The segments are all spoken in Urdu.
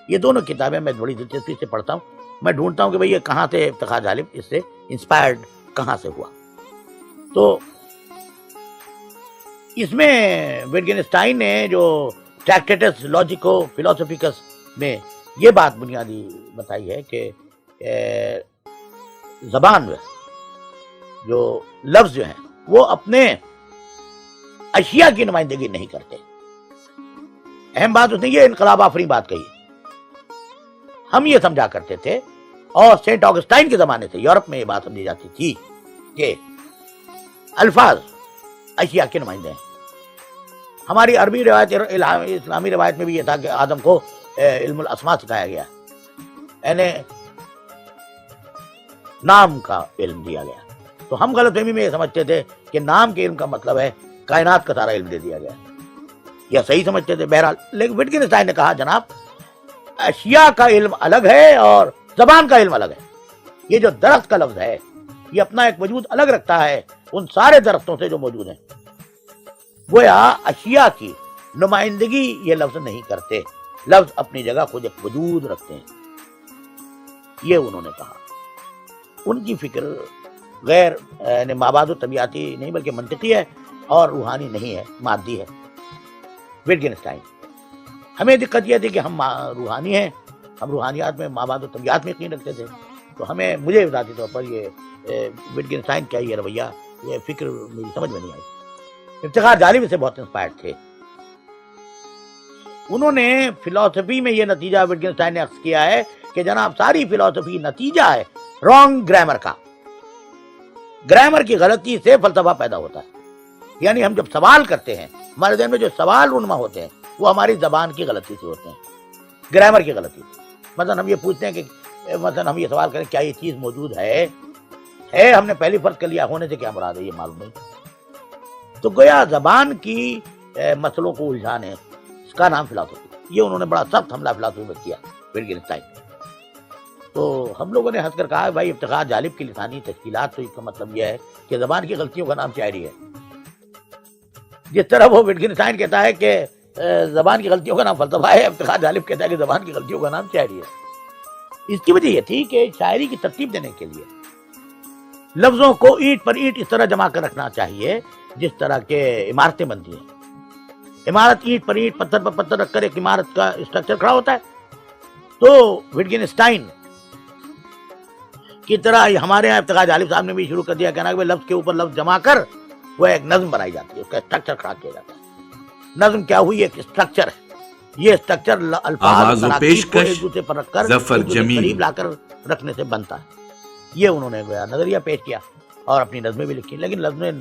یہ دونوں کتابیں میں بڑی دلچسپی سے پڑھتا ہوں. میں ڈھونڈتا ہوں کہ بھئی یہ کہاں سے افتخار غالب اس سے انسپائرڈ کہاں سے ہوا. تو اس میں وٹگنسٹائن نے جو ٹریکٹیٹس لاجیکو فلاسفیکس میں یہ بات بنیادی بتائی ہے کہ زبان میں جو لفظ جو ہیں وہ اپنے اشیاء کی نمائندگی نہیں کرتے. اہم بات اس نے یہ انقلاب آفرین بات کہی. ہم یہ سمجھا کرتے تھے اور سینٹ آگسٹائن کے زمانے سے یورپ میں یہ بات سمجھی جاتی تھی کہ الفاظ اشیاء کے نمائندے ہیں. ہماری عربی روایت اسلامی روایت میں بھی یہ تھا کہ آدم کو علم الاسماء سکھایا گیا، یعنی نام کا علم دیا گیا. تو ہم غلط فہمی میں یہ سمجھتے تھے کہ نام کے علم کا مطلب ہے کائنات کا سارا علم دے دیا گیا، یا صحیح سمجھتے تھے. بہرحال لیکن وٹگنسٹائن نے کہا جناب اشیاء کا علم الگ ہے اور زبان کا علم الگ ہے. یہ جو درخت کا لفظ ہے یہ اپنا ایک وجود الگ رکھتا ہے ان سارے درختوں سے جو موجود ہیں. گویا اشیاء کی نمائندگی یہ لفظ نہیں کرتے، لفظ اپنی جگہ خود ایک وجود رکھتے ہیں. یہ انہوں نے کہا. ان کی فکر غیر یعنی مابعد و طبیعتی نہیں بلکہ منطقی ہے اور روحانی نہیں ہے، مادی ہے. وٹگنسٹائن ہمیں دقت یہ تھی کہ ہم روحانی ہیں، ہم روحانیات میں مابعد و طبیعت میں یقین رکھتے تھے. تو مجھے ذاتی طور پر یہ وٹگنسٹائن کا یہ رویہ یہ فکر میری سمجھ میں نہیں آئی. افتخار غالب سے بہت انسپائرڈ تھے. انہوں نے فلسفی میں یہ نتیجہ وٹگنسٹائن نے اخذ کیا ہے کہ جناب ساری فلسفی نتیجہ ہے رانگ گرامر کا. گرامر کی غلطی سے فلسفہ پیدا ہوتا ہے. یعنی ہم جب سوال کرتے ہیں ہمارے ذہن میں جو سوال رونما ہوتے ہیں وہ ہماری زبان کی غلطی سے ہوتے ہیں، گرامر کی غلطی سے. مثلا ہم یہ پوچھتے ہیں کہ مثلا ہم یہ سوال کریں کیا یہ چیز موجود ہے، ہم نے پہلی فرض کر لیا، ہونے سے کیا مراد ہے یہ معلوم نہیں. تو گویا زبان کی مسئلوں کو الجھانے اس کا نام فلسفی. یہ انہوں نے بڑا سخت حملہ فلسفی میں کیا وٹگنسٹائن. تو ہم لوگوں نے ہنس کر کہا بھائی افتخار غالب کی لسانی تشکیلات، تو اس کا مطلب یہ ہے کہ زبان کی غلطیوں کا نام شاعری ہے. جس طرح وہ وٹگنسٹائن کہتا ہے کہ زبان کی غلطیوں کا نام فلسفہ ہے، افتخار غالب کہتا ہے کہ زبان کی غلطیوں کا نام شاعری ہے. اس کی وجہ یہ تھی کہ شاعری کی ترتیب دینے کے لیے لفظوں کو اینٹ پر اینٹ اس طرح جمع کر رکھنا چاہیے جس طرح کے عمارتیں بنتی ہیں. عمارت اینٹ پر اینٹ پتھر پر پتھر رکھ کر ایک عمارت کا اسٹرکچر کھڑا ہوتا ہے. تو وٹگنسٹائن کی طرح ہمارے یہاں افتخار غالب صاحب نے بھی شروع کر دیا کہنا کہ لفظ کے اوپر لفظ جمع کر وہ ایک نظم بنائی جاتی ہے، اس کا اسٹرکچر کھڑا کیا جاتا ہے. نظم کیا ہوئی؟ ایک اسٹرکچر ہے. یہ اسٹرکچر الفاظ کو ایک دوسرے پر رکھ کر قریب لا کر رکھنے سے بنتا ہے. یہ انہوں نے نظریہ پیش کیا اور اپنی نظمیں بھی لکھی، لیکن نظمیں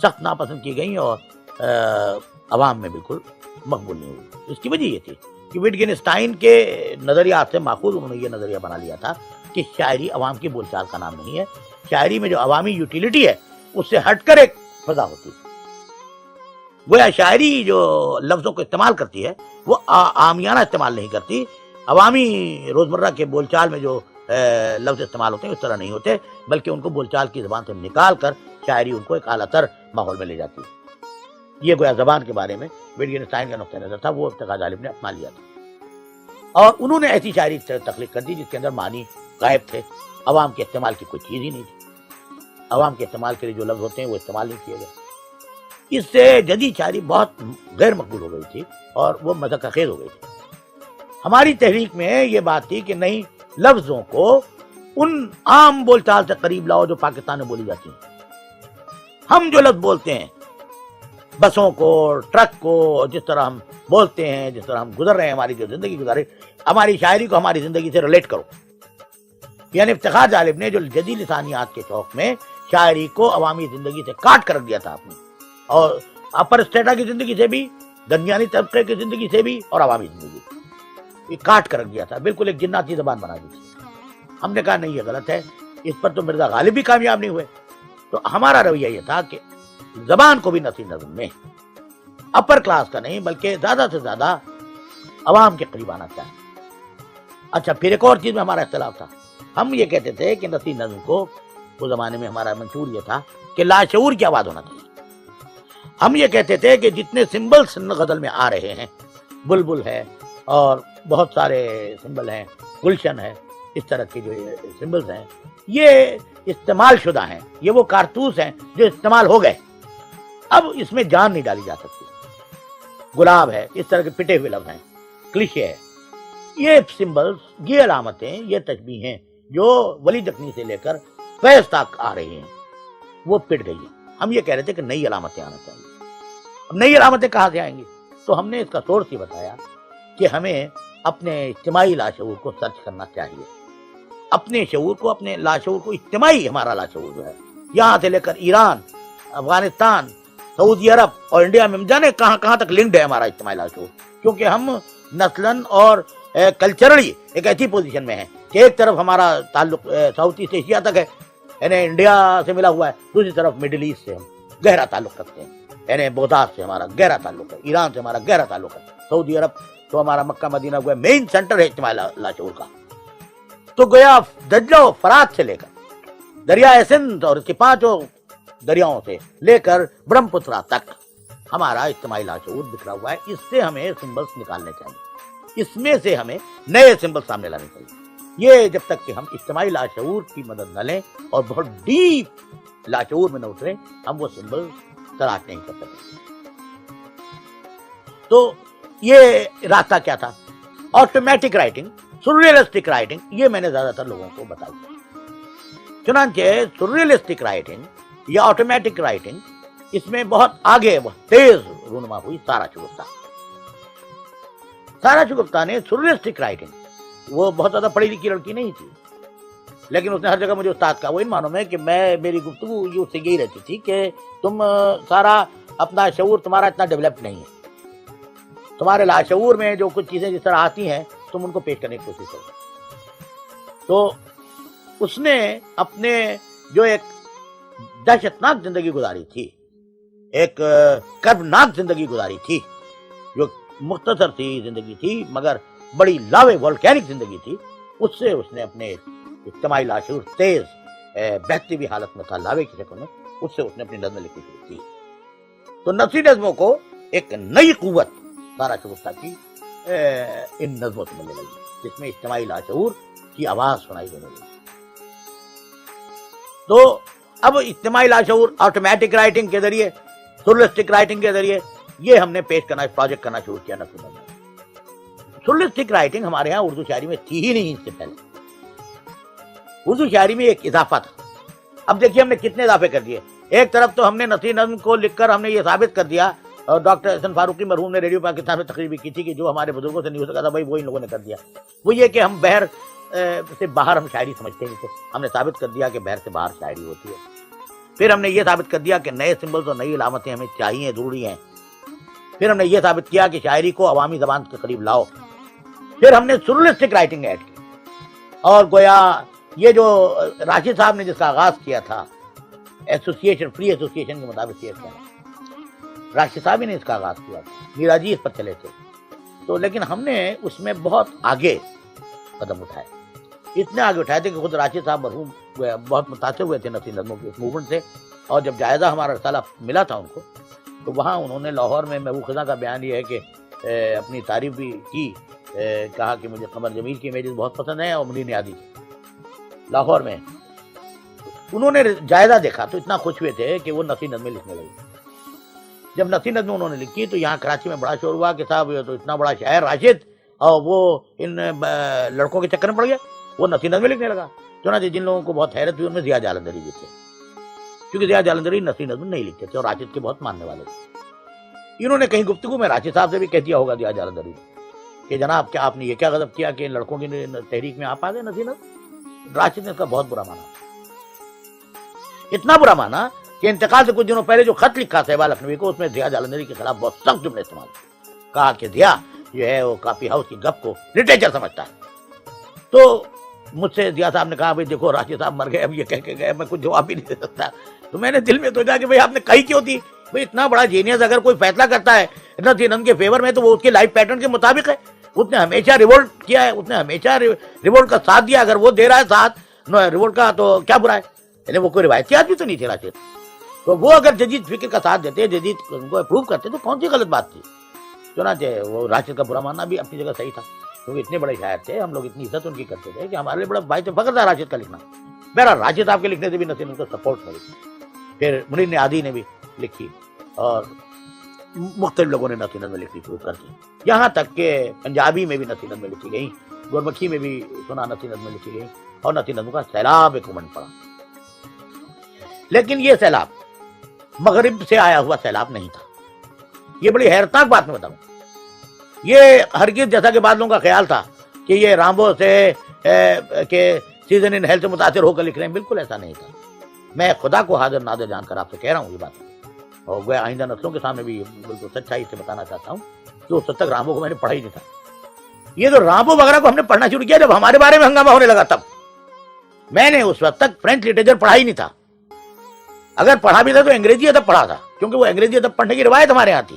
سخت ناپسند کی گئیں اور عوام میں بالکل مقبول نہیں ہوئی. اس کی وجہ یہ تھی کہ وٹگنسٹائن کے نظریات سے ماخوذ انہوں نے یہ نظریہ بنا لیا تھا کہ شاعری عوام کی بول چال کا نام نہیں ہے. شاعری میں جو عوامی یوٹیلیٹی ہے اس سے ہٹ کر ایک فضا ہوتی ہے. گویا شاعری جو لفظوں کو استعمال کرتی ہے وہ عامیانہ استعمال نہیں کرتی. عوامی روزمرہ کے بول چال میں جو لفظ استعمال ہوتے ہیں اس طرح نہیں ہوتے، بلکہ ان کو بول چال کی زبان سے نکال کر شاعری ان کو ایک اعلیٰ تر ماحول میں لے جاتی ہے. یہ گویا زبان کے بارے میں وٹگنسٹائن کا نقطہ نظر تھا، وہ افتخار غالب نے اپنا لیا تھا. اور انہوں نے ایسی شاعری تخلیق کر دی جس کے اندر معنی غائب تھے، عوام کے استعمال کی کوئی چیز ہی نہیں تھی. عوام کے استعمال کے لیے جو لفظ ہوتے ہیں وہ استعمال نہیں کیے گئے. اس سے جدید شاعری بہت غیر مقبول ہو گئی تھی اور وہ مذاق خیز ہو گئی تھی. ہماری تحریک میں یہ بات تھی کہ نہیں، لفظوں کو ان عام بول چال سے قریب لاؤ جو پاکستان میں بولی جاتی ہیں. ہم جو لفظ بولتے ہیں بسوں کو، ٹرک کو، جس طرح ہم بولتے ہیں، جس طرح ہم گزر رہے ہیں، ہماری جو زندگی گزارے، ہماری شاعری کو ہماری زندگی سے ریلیٹ کرو. یعنی افتخار غالب نے جو جدید لسانیات کے شوق میں شاعری کو عوامی زندگی سے کاٹ کر دیا تھا اپنی، اور اپر اسٹیٹا کی زندگی سے بھی، درمیانی طبقے کی زندگی سے بھی اور عوامی زندگی سے یہ کاٹ کر رکھ دیا تھا. بالکل ایک جناتی زبان بنا دی تھی. ہم نے کہا نہیں یہ غلط ہے. اس پر تو مرزا غالب بھی کامیاب نہیں ہوئے. تو ہمارا رویہ یہ تھا کہ زبان کو بھی نثری نظم میں اپر کلاس کا نہیں بلکہ زیادہ سے زیادہ عوام کے قریب آنا چاہیے. اچھا، پھر ایک اور چیز میں ہمارا اختلاف تھا. ہم یہ کہتے تھے کہ نثری نظم کو اس زمانے میں ہمارا منشور یہ تھا کہ لاشعور کی آواز ہونا چاہیے. ہم یہ کہتے تھے کہ جتنے سمبلز غزل میں آ رہے ہیں، بلبل ہے، اور بہت سارے سمبل ہیں، گلشن ہے، اس طرح کے جو سمبلز ہیں یہ استعمال شدہ ہیں، یہ وہ کارتوس ہیں جو استعمال ہو گئے، اب اس میں جان نہیں ڈالی جا سکتی. گلاب ہے، اس طرح کے پٹے ہوئے لفظ ہیں، کلیشے ہے. یہ سمبلز، یہ علامتیں، یہ تشبیہیں جو ولی دکنی سے لے کر فیض تک آ رہی ہیں وہ پٹ گئی ہیں. ہم یہ کہہ رہے تھے کہ نئی علامتیں آنا چاہیے. اب نئی علامتیں کہاں سے آئیں گی؟ تو ہم نے اس کا سورس یہ بتایا کہ ہمیں اپنے اجتماعی لاشعور کو سرچ کرنا چاہیے. اپنے شعور کو، اپنے لاشعور کو، اجتماعی ہمارا لاشعور جو ہے یہاں سے لے کر ایران، افغانستان، سعودی عرب اور انڈیا میں جانے کہاں کہاں تک لنکڈ ہے ہمارا اجتماعی لاشعور، کیونکہ ہم نسلاً اور کلچرلی ایک ایسی پوزیشن میں ہیں کہ ایک طرف ہمارا تعلق ساؤتھ ایسٹ ایشیا تک ہے، یعنی انڈیا سے ملا ہوا ہے، دوسری طرف مڈل ایسٹ سے ہم گہرا تعلق رکھتے ہیں، یعنی بغداد سے ہمارا گہرا تعلق ہے، ایران سے ہمارا گہرا تعلق ہے، سعودی عرب تو ہمارا مکہ مدینہ گویا مین سینٹر ہے اجتماعی لاشعور کا. تو گویا دجلہ و فرات سے لے کر دریائے سندھ اور اس کے 5 دریاؤں سے لے کر برہم پترا تک ہمارا اجتماعی لاشعور بکھرا ہوا ہے. اس سے ہمیں سمبلس نکالنے چاہیے، اس میں سے ہمیں نئے سمبل سامنے لانے چاہیے. یہ جب تک کہ ہم اجتماعی لاشعور کی مدد نہ لیں اور بہت ڈیپ لاشعور میں نہ اتریں، ہم وہ سمبل تلاش نہیں کر سکتے. تو یہ راستہ کیا تھا؟ آٹومیٹک رائٹنگ، سرریلسٹک رائٹنگ، یہ میں نے زیادہ تر لوگوں کو بتائی. چنانچہ سرریلسٹک رائٹنگ یا آٹومیٹک رائٹنگ، اس میں بہت آگے بہت تیز رونما ہوئی سارا شگفتہ. سارا شگفتہ نے سرریلسٹک رائٹنگ، وہ بہت زیادہ پڑھی لکھی لڑکی نہیں تھی، لیکن اس نے ہر جگہ مجھے استاد کہا، وہ ان معنوں میں کہ میری گفتگو اس سے یہی رہتی تھی کہ تم سارا اپنا شعور تمہارا اتنا ڈیولپ نہیں ہے، تمہارے لاشعور میں جو کچھ چیزیں جس طرح آتی ہیں تم ان کو پیش کرنے کی کوشش کرو. تو اس نے اپنے جو ایک دہشتناک زندگی گزاری تھی، ایک کربناک زندگی گزاری تھی، جو مختصر سی زندگی تھی مگر بڑی لاوے والکینک زندگی تھی، اس سے اس نے اپنے اجتماعی لاشعور تیز بہتی ہوئی حالت میں تھا لاوے کی شکل میں، اس سے اس نے اپنی نظمیں لکھی شروع کی. تو نثری نظموں کو ایک نئی قوت سارا شگفتہ کی ان نظموں سے ملنے لگی، جس میں اجتماعی لاشعور کی آواز سنائی دینے لگی. تو اب اجتماعی لاشعور آٹومیٹک رائٹنگ کے ذریعے، سرریلسٹک رائٹنگ کے ذریعے یہ ہم نے پیش کرنا، پروجیکٹ کرنا شروع کیا نثری نظم. سرریلسٹک رائٹنگ ہمارے ہاں اردو شاعری میں تھی ہی نہیں. اس سے پہلے اردو شاعری میں ایک اضافہ تھا. اب دیکھیے ہم نے کتنے اضافے کر دیے. ایک طرف تو ہم نے نثری نظم کو لکھ کر ہم نے یہ ثابت کر دیا، اور ڈاکٹر احسن فاروقی مرحوم نے ریڈیو پاکستان میں تقریر بھی کی تھی کہ جو ہمارے بزرگوں سے نہیں ہو سکا تھا بھائی وہ ان لوگوں نے کر دیا. وہ یہ کہ ہم بحر سے باہر ہم شاعری سمجھتے نہیں تھے. ہم نے ثابت کر دیا کہ بحر سے باہر شاعری ہوتی ہے. پھر ہم نے یہ ثابت کر دیا کہ نئے سمبلز اور نئی علامتیں ہمیں چاہیے، ضروری ہیں. پھر ہم نے یہ ثابت کیا کہ شاعری کو عوامی زبان کے قریب لاؤ. پھر ہم نے سرریلسٹک رائٹنگ ایڈ کی، اور گویا یہ جو راشد صاحب نے جس کا آغاز کیا تھا ایسوسیشن، فری ایسوسیشن کے مطابق یہ کیا، راشد صاحب نے اس کا آغاز کیا تھا، میرا جی اس پر چلے تھے. تو لیکن ہم نے اس میں بہت آگے قدم اٹھائے، اتنے آگے اٹھائے تھے کہ خود راشد صاحب مرحوم بہت متاثر ہوئے تھے نثری نظموں کے اس موومنٹ سے. اور جب جائزہ ہمارا رسالہ ملا تھا ان کو، تو وہاں انہوں نے لاہور میں محبوب خزاں کا بیان یہ ہے کہ اپنی تعریف بھی کی، کہا کہ مجھے قمر جمیل کی امیجز بہت پسند ہیں اور منیر نیازی کی. لاہور میں انہوں نے جائزہ دیکھا تو اتنا خوش ہوئے تھے کہ وہ نثری نظمیں لکھنے لگے. جب نثری نظمیں انہوں نے لکھی تو یہاں کراچی میں بڑا شور ہوا کہ صاحب یہ تو اتنا بڑا شاعر راشد، اور وہ ان لڑکوں کے چکر میں پڑ گیا، وہ نثری نظمیں لکھنے لگا. چنانچہ جن لوگوں کو بہت حیرت ہوئی ان میں ضیاء جالندھری بھی تھے، کیونکہ ضیاء جالندھری نثری نظم نہیں لکھتے تھے اور راشد کے بہت ماننے والے تھے. انہوں نے کہیں گفتگو میں راشد صاحب سے بھی کہہ دیا ہوگا ضیاء جالندھری کہ جناب کیا آپ نے یہ کیا غضب کیا کہ ان لڑکوں کی تحریک میں آپ آ گئے نثری نظم. راشد نے اس کا بہت برا مانا، اتنا برا مانا کہ انتقال سے کچھ دنوں پہلے جو خط لکھا صاحبہ لکھنوی کو، اس میں ضیاء جالندھری کے خلاف بہت سخت جملے استعمال کیے. کہا کہ ضیاء جو ہے وہ کافی ہاؤس کی گپ کو لٹریچر سمجھتا ہے. تو مجھ سے ضیاء صاحب نے کہا بھائی دیکھو راشد صاحب مر گئے، اب یہ کہہ کے گئے، میں کچھ جواب بھی نہیں دے سکتا. تو میں نے دل میں سوچا کہ بھائی آپ نے کہی کیوں تھی؟ بھائی اتنا بڑا جینیس اگر کوئی فیصلہ کرتا ہے نثری نظم کے فیور میں تو وہ اس کے لائف پیٹرن کے مطابق ہے. اس نے ہمیشہ ریوولٹ کیا ہے، اس نے ہمیشہ ریوولٹ کا ساتھ دیا. اگر وہ دے رہا ہے ساتھ ریوولٹ کا تو کیا برا ہے؟ یعنی وہ کوئی روایتی آدمی تو نہیں تھے راشد. تو وہ اگر جدید فکر کا ساتھ دیتے، جدید ان کو اپروو کرتے تو کون سی غلط بات تھی؟ چنانچہ وہ راشد کا برا ماننا بھی اپنی جگہ صحیح تھا، کیونکہ اتنے بڑے شاعر تھے، ہم لوگ اتنی عزت ان کی کرتے تھے کہ ہمارے لیے بڑا باعث فخر تھا راشد کا لکھنا۔ بہرحال راشد صاحب کے لکھنے سے بھی نسیم ان کو سپورٹ میں لکھی، پھر منیر عادی نے بھی لکھی اور مختلف لوگوں نے نثر نظم لکھنی شروع کر دی، یہاں تک کہ پنجابی میں بھی نثر نظمیں لکھی گئیں، گورمکھی میں بھی سنا نثر نظمیں لکھی گئیں اور نثر نظم کا سیلاب ایک امنڈ پڑا۔ لیکن یہ سیلاب مغرب سے آیا ہوا سیلاب نہیں تھا، یہ بڑی حیرتناک بات میں بتاؤں، یہ ہرگز جیسا کہ بعض لوگوں کا خیال تھا کہ یہ رامبو سے کہ سیزن ان ہیل سے متاثر ہو کر لکھ رہے ہیں، بالکل ایسا نہیں تھا۔ میں خدا کو حاضر ناظر جان کر آپ سے کہہ رہا ہوں یہ بات، اور وہ آئندہ نسلوں کے سامنے بھی بالکل سچائی سے بتانا چاہتا ہوں کہ اس وقت تک رامبو کو میں نے پڑھا ہی نہیں تھا۔ یہ جو رامبو وغیرہ کو ہم نے پڑھنا شروع کیا جب ہمارے بارے میں ہنگامہ ہونے لگا، تب میں نے اس وقت تک فرینچ لٹریچر پڑھا ہی نہیں تھا، اگر پڑھا بھی تھا تو انگریزی ادب پڑھا تھا، کیونکہ وہ انگریزی ادب پڑھنے کی روایت ہمارے یہاں تھی،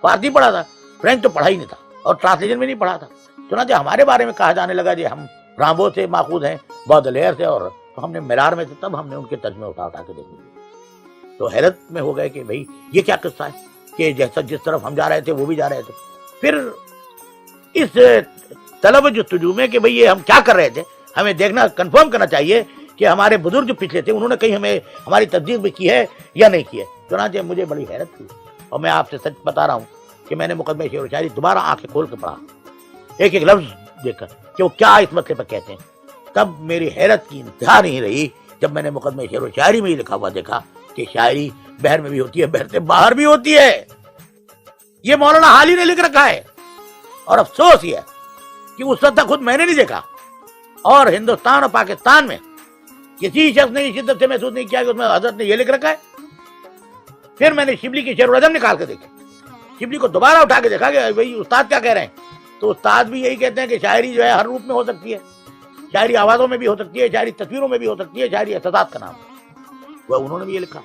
فارسی پڑھا تھا، فرینچ تو پڑھا ہی نہیں تھا اور ٹرانسلیشن میں نہیں پڑھا تھا۔ چنانچہ ہمارے بارے میں کہا جانے لگا جی ہم رامبو سے ماخوذ ہیں، بودلیر سے، اور ہم نے معیار میں سے تب ہم نے ان کے ترجمے اٹھا کے دیکھنے لگے، تو حیرت میں ہو گئے کہ بھئی یہ کیا قصہ ہے کہ جیسا جس طرف ہم جا رہے تھے وہ بھی جا رہے تھے۔ پھر اس طلب جستجو میں کہ بھئی یہ ہم کیا کر رہے تھے، ہمیں دیکھنا کنفرم کرنا چاہیے کہ ہمارے بزرگ جو پچھلے تھے انہوں نے کہیں ہمیں ہماری تصدیق بھی کی ہے یا نہیں کی ہے۔ چنانچہ مجھے بڑی حیرت ہوئی، اور میں آپ سے سچ بتا رہا ہوں کہ میں نے مقدمہ شعر و شاعری دوبارہ آنکھیں کھول کے پڑھا، ایک ایک لفظ دیکھ کر کہ وہ کیا اس مسئلے پر کہتے ہیں، تب میری حیرت کی انتہا نہیں رہی جب میں نے مقدمہ شعر و شاعری میں ہی لکھا ہوا دیکھا کہ شاعری بحر میں بھی ہوتی ہے، بحر سے باہر بھی ہوتی ہے۔ یہ مولانا حالی نے لکھ رکھا ہے، اور افسوس یہ ہے کہ اس وقت تک خود میں نے نہیں دیکھا، اور ہندوستان اور پاکستان میں کسی شخص نے اس شدت سے محسوس نہیں کیا کہ اس میں حضرت نے یہ لکھ رکھا ہے۔ پھر میں نے شبلی کی شعر و نظم نکال کے دیکھی، شبلی کو دوبارہ اٹھا کے دیکھا کہ بھئی استاد کیا کہہ رہے ہیں، تو استاد بھی یہی کہتے ہیں کہ شاعری جو ہے ہر روپ میں ہو سکتی ہے، شاعری آوازوں میں بھی ہو سکتی ہے، شاعری تصویروں میں بھی ہو سکتی ہے، شاعری احساسات کا نام ہے، وہ انہوں نے بھی یہ لکھا۔